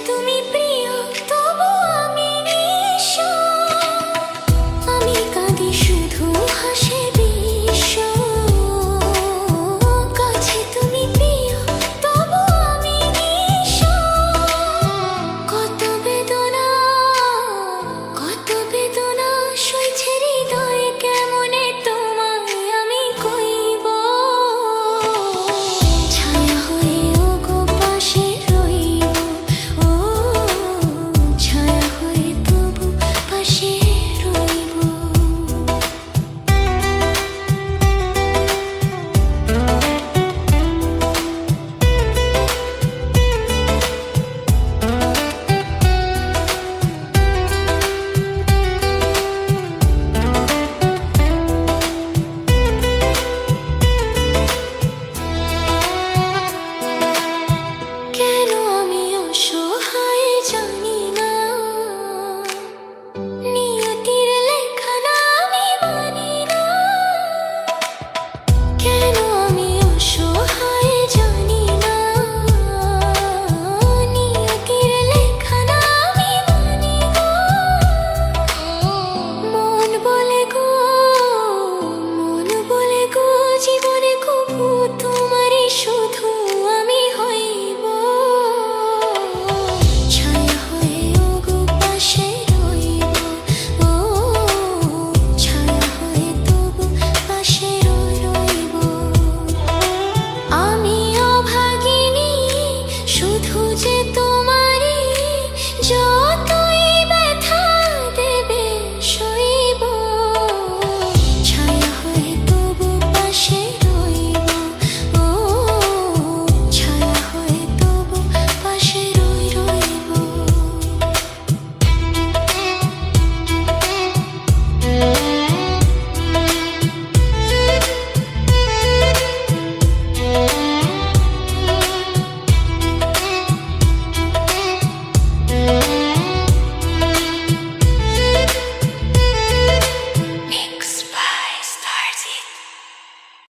তুমি প্রিয় তবু আমি নিঃস্ব, আমি কাঁদি শুধু হাসে বিশ্ব। কাছে তুমি প্রিয় তবু আমি নিঃস্ব, কত বেদনা সইছে হৃদয়ে, কেমনে তোমায় আমি কইব। ছায়া হয়ে ওগো পাশে রইব, ও ছায়া হয়ে তবু পাশে রইব। কেন আমি অসহায় জানি না, নিয়তির লেখা না আমি মানি না। কেন আমি অসহায় জানি না, নিয়তির লেখা না আমি মানি না। মন বলে গো জীবনে কবু তোমারই শুধু আমি হইব। ছায়া হয়ে ওগো পাশে রইব, ও ছায়া হয়ে তবু পাশে রইব। আমি অভাগিনী শুধু যে